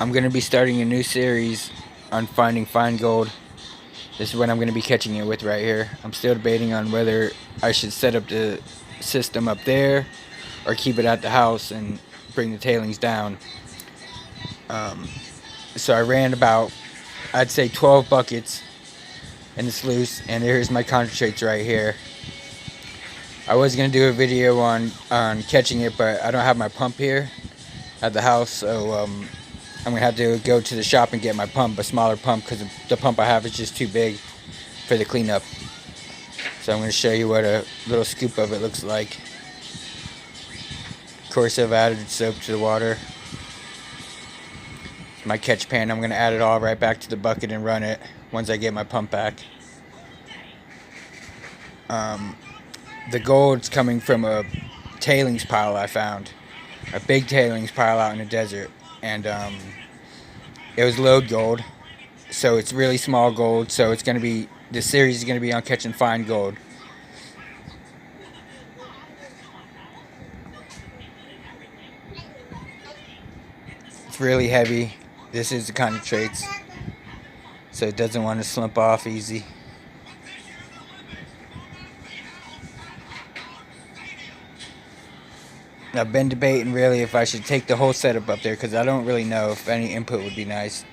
I'm going to be starting a new series on finding fine gold. This is what I'm going to be catching it with right here. I'm still debating on whether I should set up the system up there or keep it at the house and bring the tailings down. So I ran about, I'd say 12 buckets in the sluice, and here's my concentrates right here. I was going to do a video on catching it, but I don't have my pump here at the house, so I'm going to have to go to the shop and get my pump, a smaller pump, because the pump I have is just too big for the cleanup. So I'm going to show you what a little scoop of it looks like. Of course, I've added soap to the water. My catch pan, I'm going to add it all right back to the bucket and run it once I get my pump back. The gold's coming from a tailings pile I found. A big tailings pile out in the desert. And it was lode gold. So it's really small gold. So it's going to be, this series is going to be on catching fine gold. It's really heavy. This is the concentrates, so it doesn't want to slump off easy. I've been debating really if I should take the whole setup up there, because I don't really know if any input would be nice.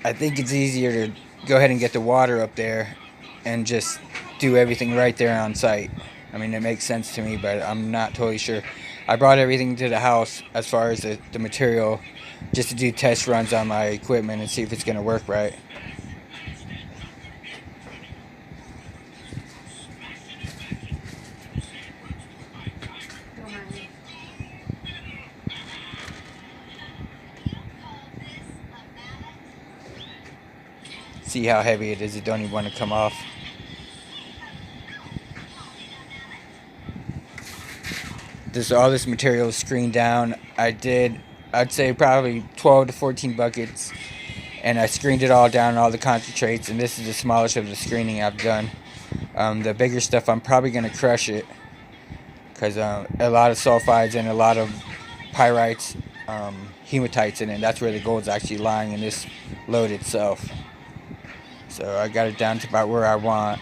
I think it's easier to go ahead and get the water up there and just do everything right there on site. I mean, it makes sense to me, but I'm not totally sure. I brought everything to the house as far as the material, just to do test runs on my equipment and see if it's going to work right. See how heavy it is, it don't even want to come off. All this material is screened down. I'd say probably 12 to 14 buckets, and I screened it all down, all the concentrates, and this is the smallest of the screening I've done. The bigger stuff, I'm probably going to crush it, because a lot of sulfides and a lot of pyrites, hematites in it. That's where the gold's actually lying in this lode itself. So I got it down to about where I want.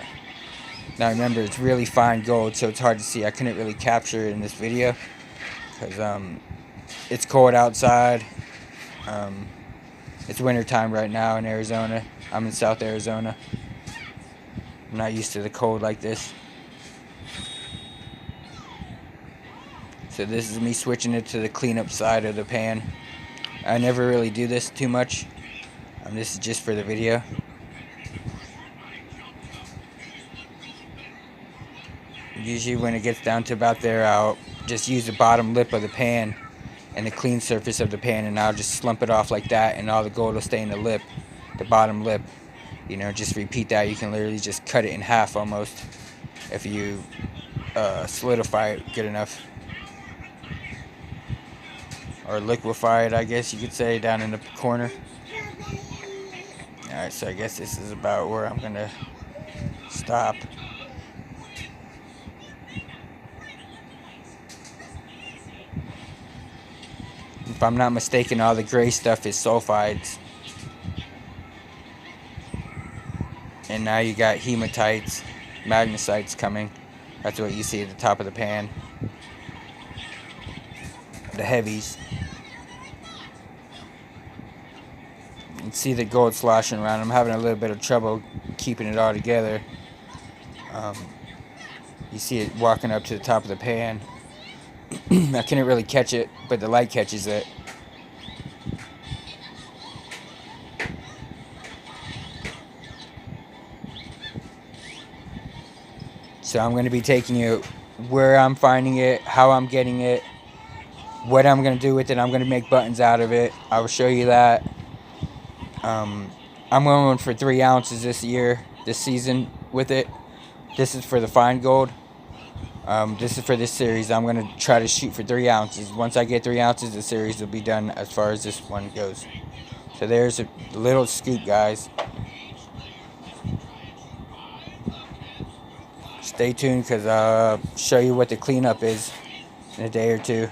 Now remember, it's really fine gold, so it's hard to see. I couldn't really capture it in this video because it's cold outside. It's winter time right now in Arizona. I'm in South Arizona. I'm not used to the cold like this. So this is me switching it to the cleanup side of the pan. I never really do this too much. This is just for the video. Usually when it gets down to about there, I'll just use the bottom lip of the pan and the clean surface of the pan, and I'll just slump it off like that, and all the gold will stay in the lip, the bottom lip. You know, just repeat that. You can literally just cut it in half almost if you solidify it good enough. Or liquefy it, I guess you could say, down in the corner. Alright, so I guess this is about where I'm going to stop. If I'm not mistaken, all the gray stuff is sulfides. And now you got hematites, magnesites coming. That's what you see at the top of the pan. The heavies. You can see the gold sloshing around. I'm having a little bit of trouble keeping it all together. You see it walking up to the top of the pan. I couldn't really catch it, but the light catches it. So I'm going to be taking you where I'm finding it, how I'm getting it, what I'm going to do with it. I'm going to make buttons out of it. I will show you that. I'm going for 3 ounces this season with it. This is for the fine gold. This is for this series. I'm going to try to shoot for 3 ounces. Once I get 3 ounces, the series will be done as far as this one goes. So there's a little scoop, guys. Stay tuned, because I'll show you what the cleanup is in a day or two.